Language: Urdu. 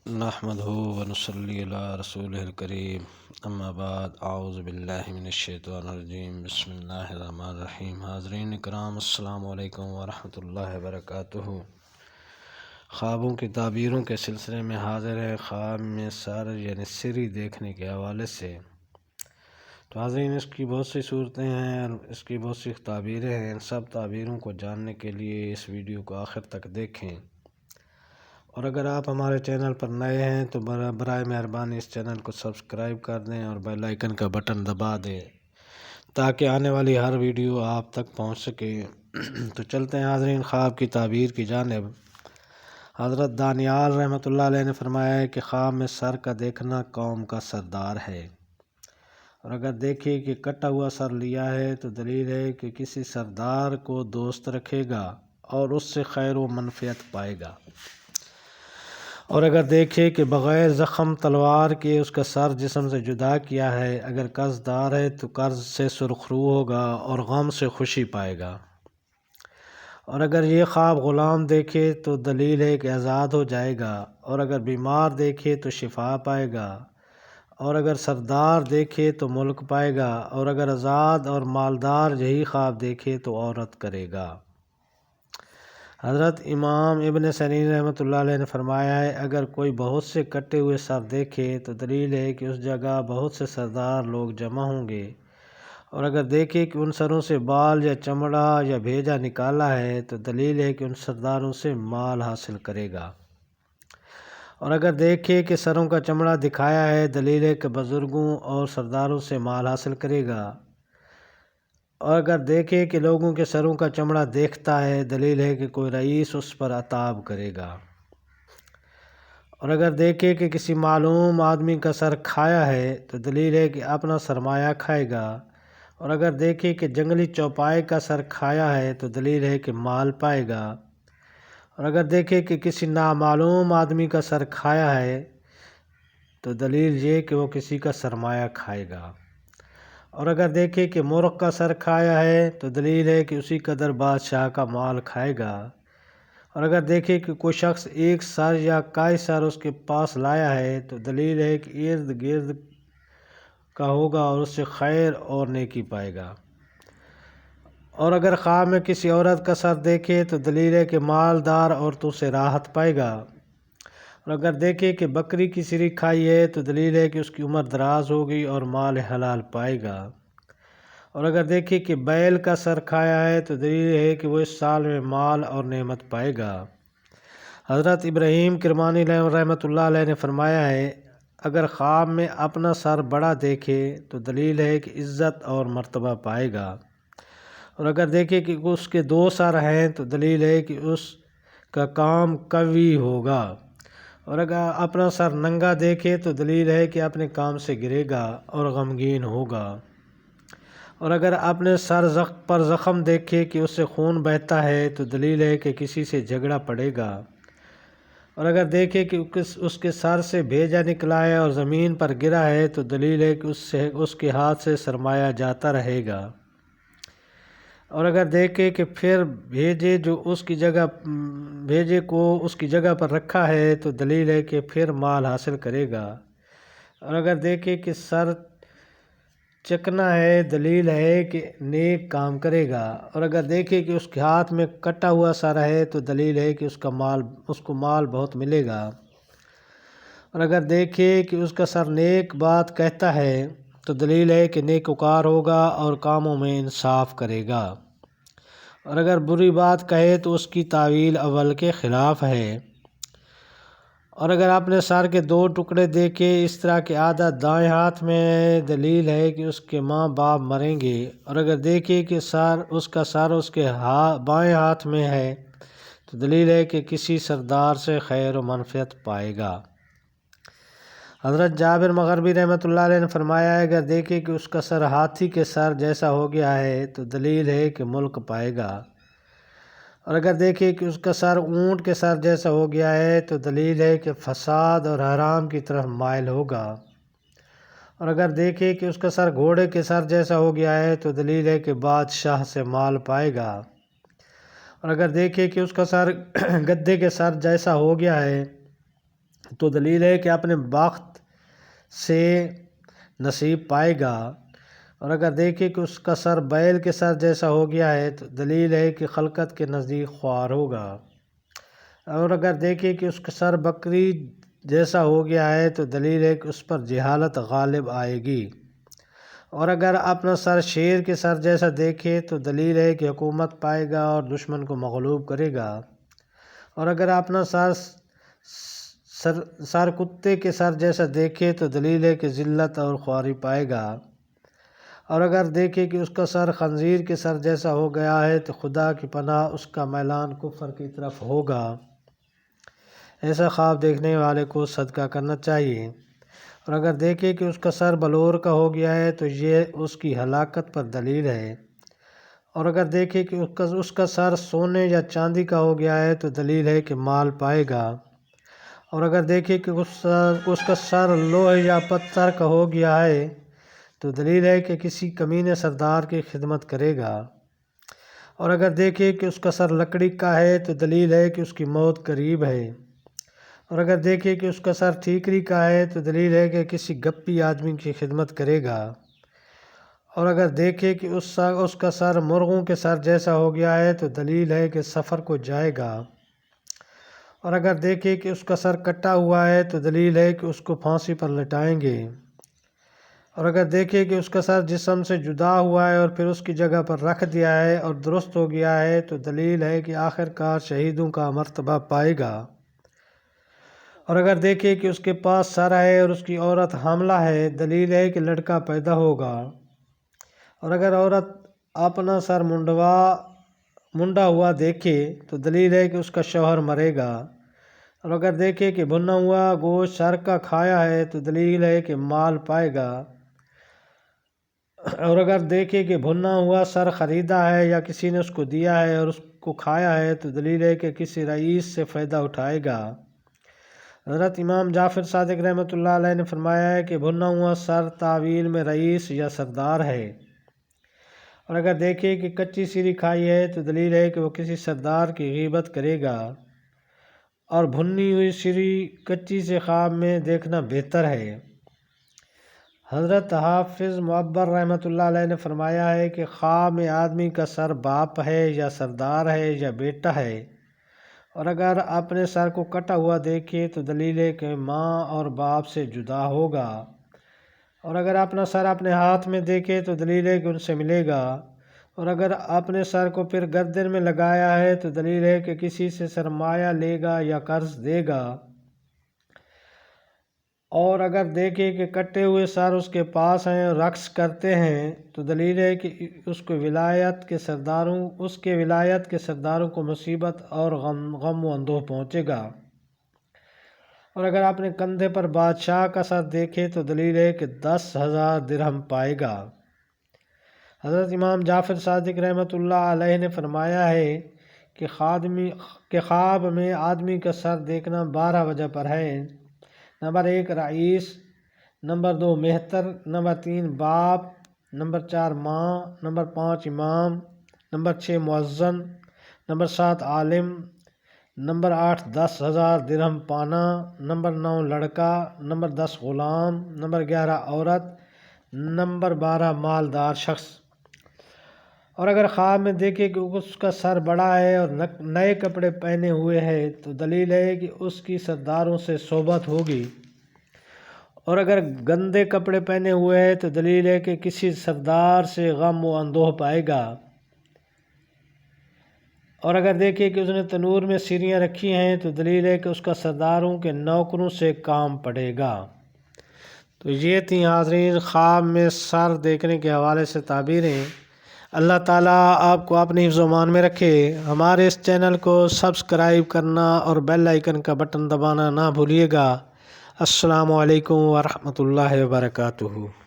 نحمدہ ونصلی علی رسولہ الکریم اما بعد اعوذ باللہ من الشیطان الرجیم بسم اللہ الرحمن الرحیم۔ حاضرین اکرام السلام علیکم ورحمۃ اللہ وبرکاتہ۔ خوابوں کی تعبیروں کے سلسلے میں حاضر ہے۔ خواب میں سر یعنی سری دیکھنے کے حوالے سے تو حاضرین اس کی بہت سی صورتیں ہیں اور اس کی بہت سی تعبیریں ہیں۔ ان سب تعبیروں کو جاننے کے لیے اس ویڈیو کو آخر تک دیکھیں، اور اگر آپ ہمارے چینل پر نئے ہیں تو برائے مہربانی اس چینل کو سبسکرائب کر دیں اور بیل آئیکن کا بٹن دبا دیں تاکہ آنے والی ہر ویڈیو آپ تک پہنچ سکے۔ تو چلتے ہیں حاضرین خواب کی تعبیر کی جانب۔ حضرت دانیال رحمۃ اللہ علیہ نے فرمایا ہے کہ خواب میں سر کا دیکھنا قوم کا سردار ہے، اور اگر دیکھے کہ کٹا ہوا سر لیا ہے تو دلیل ہے کہ کسی سردار کو دوست رکھے گا اور اس سے خیر و منفعت پائے گا، اور اگر دیکھے کہ بغیر زخم تلوار کے اس کا سر جسم سے جدا کیا ہے، اگر قرض دار ہے تو قرض سے سرخرو ہوگا اور غم سے خوشی پائے گا، اور اگر یہ خواب غلام دیکھے تو دلیل ہے کہ آزاد ہو جائے گا، اور اگر بیمار دیکھے تو شفا پائے گا، اور اگر سردار دیکھے تو ملک پائے گا، اور اگر آزاد اور مالدار یہی خواب دیکھے تو عورت کرے گا۔ حضرت امام ابن سیرین رحمۃ اللہ علیہ نے فرمایا ہے اگر کوئی بہت سے کٹے ہوئے سر دیکھے تو دلیل ہے کہ اس جگہ بہت سے سردار لوگ جمع ہوں گے، اور اگر دیکھے کہ ان سروں سے بال یا چمڑا یا بھیجا نکالا ہے تو دلیل ہے کہ ان سرداروں سے مال حاصل کرے گا، اور اگر دیکھے کہ سروں کا چمڑا دکھایا ہے دلیل ہے کہ بزرگوں اور سرداروں سے مال حاصل کرے گا، اور اگر دیکھے کہ لوگوں کے سروں کا چمڑا دیکھتا ہے دلیل ہے کہ کوئی رئیس اس پر عتاب کرے گا، اور اگر دیکھے کہ کسی معلوم آدمی کا سر کھایا ہے تو دلیل ہے کہ اپنا سرمایہ کھائے گا، اور اگر دیکھے کہ جنگلی چوپائے کا سر کھایا ہے تو دلیل ہے کہ مال پائے گا، اور اگر دیکھے کہ کسی نامعلوم آدمی کا سر کھایا ہے تو دلیل یہ کہ وہ کسی کا سرمایہ کھائے گا، اور اگر دیکھے کہ مرغ کا سر کھایا ہے تو دلیل ہے کہ اسی قدر بادشاہ کا مال کھائے گا، اور اگر دیکھے کہ کوئی شخص ایک سر یا کئی سر اس کے پاس لایا ہے تو دلیل ہے کہ ارد گرد کا ہوگا اور اس سے خیر اور نیکی پائے گا، اور اگر خواب میں کسی عورت کا سر دیکھے تو دلیل ہے کہ مالدار عورتوں سے راحت پائے گا، اور اگر دیکھے کہ بکری کی سری کھائی ہے تو دلیل ہے کہ اس کی عمر دراز ہوگی اور مال حلال پائے گا، اور اگر دیکھے کہ بیل کا سر کھایا ہے تو دلیل ہے کہ وہ اس سال میں مال اور نعمت پائے گا۔ حضرت ابراہیم کرمانی رحمۃ اللہ علیہ نے فرمایا ہے اگر خواب میں اپنا سر بڑا دیکھے تو دلیل ہے کہ عزت اور مرتبہ پائے گا، اور اگر دیکھے کہ اس کے دو سر ہیں تو دلیل ہے کہ اس کا کام قوی ہوگا، اور اگر اپنا سر ننگا دیکھے تو دلیل ہے کہ اپنے کام سے گرے گا اور غمگین ہوگا، اور اگر اپنے سر پر زخم دیکھے کہ اس سے خون بہتا ہے تو دلیل ہے کہ کسی سے جھگڑا پڑے گا، اور اگر دیکھے کہ اس کے سر سے بھیجا نکلا ہے اور زمین پر گرا ہے تو دلیل ہے کہ اس کے ہاتھ سے سرمایہ جاتا رہے گا، اور اگر دیکھے کہ پھر بھیجے کو اس کی جگہ پر رکھا ہے تو دلیل ہے کہ پھر مال حاصل کرے گا، اور اگر دیکھے کہ سر چکنا ہے دلیل ہے کہ نیک کام کرے گا، اور اگر دیکھے کہ اس کے ہاتھ میں کٹا ہوا سر ہے تو دلیل ہے کہ اس کو مال بہت ملے گا، اور اگر دیکھے کہ اس کا سر نیک بات کہتا ہے تو دلیل ہے کہ نیکوکار ہوگا اور کاموں میں انصاف کرے گا، اور اگر بری بات کہے تو اس کی تعویل اول کے خلاف ہے، اور اگر اپنے سر کے دو ٹکڑے دیکھے اس طرح کہ آدھا دائیں ہاتھ میں ہے دلیل ہے کہ اس کے ماں باپ مریں گے، اور اگر دیکھے کہ اس کا سر اس کے بائیں ہاتھ میں ہے تو دلیل ہے کہ کسی سردار سے خیر و منفعت پائے گا۔ حضرت جابر مغربی رحمۃ اللہ علیہ نے فرمایا ہے اگر دیکھے کہ اس کا سر ہاتھی کے سر جیسا ہو گیا ہے تو دلیل ہے کہ ملک پائے گا، اور اگر دیکھے کہ اس کا سر اونٹ کے سر جیسا ہو گیا ہے تو دلیل ہے کہ فساد اور حرام کی طرف مائل ہوگا، اور اگر دیکھے کہ اس کا سر گھوڑے کے سر جیسا ہو گیا ہے تو دلیل ہے کہ بادشاہ سے مال پائے گا، اور اگر دیکھے کہ اس کا سر گدھے کے سر جیسا ہو گیا ہے تو دلیل ہے کہ اپنے بخت سے نصیب پائے گا، اور اگر دیکھے کہ اس کا سر بیل کے سر جیسا ہو گیا ہے تو دلیل ہے کہ خلقت کے نزدیک خوار ہوگا، اور اگر دیکھے کہ اس کا سر بکری جیسا ہو گیا ہے تو دلیل ہے کہ اس پر جہالت غالب آئے گی، اور اگر اپنا سر شیر کے سر جیسا دیکھے تو دلیل ہے کہ حکومت پائے گا اور دشمن کو مغلوب کرے گا، اور اگر اپنا سر کتے کے سر جیسا دیکھے تو دلیل ہے کہ ذلت اور خواری پائے گا، اور اگر دیکھے کہ اس کا سر خنزیر کے سر جیسا ہو گیا ہے تو خدا کی پناہ اس کا میلان کفر کی طرف ہوگا۔ ایسا خواب دیکھنے والے کو صدقہ کرنا چاہیے، اور اگر دیکھے کہ اس کا سر بلور کا ہو گیا ہے تو یہ اس کی ہلاکت پر دلیل ہے، اور اگر دیکھے کہ اس کا سر سونے یا چاندی کا ہو گیا ہے تو دلیل ہے کہ مال پائے گا، اور اگر دیکھے کہ اس کا سر لوہے یا پتھر کا ہو گیا ہے تو دلیل ہے کہ کسی کمینے سردار کی خدمت کرے گا، اور اگر دیکھے کہ اس کا سر لکڑی کا ہے تو دلیل ہے کہ اس کی موت قریب ہے، اور اگر دیکھے کہ اس کا سر ٹھیکری کا ہے تو دلیل ہے کہ کسی گپی آدمی کی خدمت کرے گا، اور اگر دیکھے کہ اس کا سر مرغوں کے سر جیسا ہو گیا ہے تو دلیل ہے کہ سفر کو جائے گا، اور اگر دیکھے کہ اس کا سر کٹا ہوا ہے تو دلیل ہے کہ اس کو پھانسی پر لٹائیں گے، اور اگر دیکھے کہ اس کا سر جسم سے جدا ہوا ہے اور پھر اس کی جگہ پر رکھ دیا ہے اور درست ہو گیا ہے تو دلیل ہے کہ آخر کار شہیدوں کا مرتبہ پائے گا، اور اگر دیکھے کہ اس کے پاس سر ہے اور اس کی عورت حاملہ ہے دلیل ہے کہ لڑکا پیدا ہوگا، اور اگر عورت اپنا سر منڈا ہوا دیکھے تو دلیل ہے کہ اس کا شوہر مرے گا، اور اگر دیکھے کہ بھنا ہوا گوشت سر کا کھایا ہے تو دلیل ہے کہ مال پائے گا، اور اگر دیکھے کہ بھنا ہوا سر خریدا ہے یا کسی نے اس کو دیا ہے اور اس کو کھایا ہے تو دلیل ہے کہ کسی رئیس سے فائدہ اٹھائے گا۔ حضرت امام جعفر صادق رحمۃ اللہ علیہ نے فرمایا ہے کہ بھنا ہوا سر تعویل میں رئیس یا سردار ہے، اور اگر دیکھے کہ کچی سیری کھائی ہے تو دلیل ہے کہ وہ کسی سردار کی غیبت کرے گا، اور بھنی ہوئی سیری کچی سے خواب میں دیکھنا بہتر ہے۔ حضرت حافظ معبر رحمۃ اللہ علیہ نے فرمایا ہے کہ خواب میں آدمی کا سر باپ ہے یا سردار ہے یا بیٹا ہے، اور اگر اپنے سر کو کٹا ہوا دیکھے تو دلیل ہے کہ ماں اور باپ سے جدا ہوگا، اور اگر اپنا سر اپنے ہاتھ میں دیکھے تو دلیل ہے کہ ان سے ملے گا، اور اگر اپنے سر کو پھر گردن میں لگایا ہے تو دلیل ہے کہ کسی سے سرمایہ لے گا یا قرض دے گا، اور اگر دیکھے کہ کٹے ہوئے سر اس کے پاس ہیں اور رقص کرتے ہیں تو دلیل ہے کہ اس کے ولایت کے سرداروں کو مصیبت اور غم و اندوہ پہنچے گا، اور اگر اپنے کندھے پر بادشاہ کا سر دیکھے تو دلیل ہے کہ 10,000 درہم پائے گا۔ حضرت امام جعفر صادق رحمۃ اللہ علیہ نے فرمایا ہے کہ خواب میں آدمی کا سر دیکھنا 12 وجہ پر ہے: نمبر 1 رئیس، نمبر 2 مہتر، نمبر 3 باپ، نمبر 4 ماں، نمبر 5 امام، نمبر 6 مؤذن، نمبر 7 عالم، نمبر 8 10,000 درہم پانا، نمبر 9 لڑکا، نمبر 10 غلام، نمبر 11 عورت، نمبر 12 مالدار شخص۔ اور اگر خواب میں دیکھے کہ اس کا سر بڑا ہے اور نئے کپڑے پہنے ہوئے ہے تو دلیل ہے کہ اس کی سرداروں سے صحبت ہوگی، اور اگر گندے کپڑے پہنے ہوئے ہے تو دلیل ہے کہ کسی سردار سے غم و اندوہ پائے گا، اور اگر دیکھے کہ اس نے تنور میں سیریاں رکھی ہیں تو دلیل ہے کہ اس کا سرداروں کے نوکروں سے کام پڑے گا۔ تو یہ تھیں حاضرین خواب میں سر دیکھنے کے حوالے سے تعبیریں۔ اللہ تعالیٰ آپ کو اپنی حفظ و امان میں رکھے۔ ہمارے اس چینل کو سبسکرائب کرنا اور بیل آئیکن کا بٹن دبانا نہ بھولیے گا۔ السلام علیکم ورحمۃ اللہ وبرکاتہ۔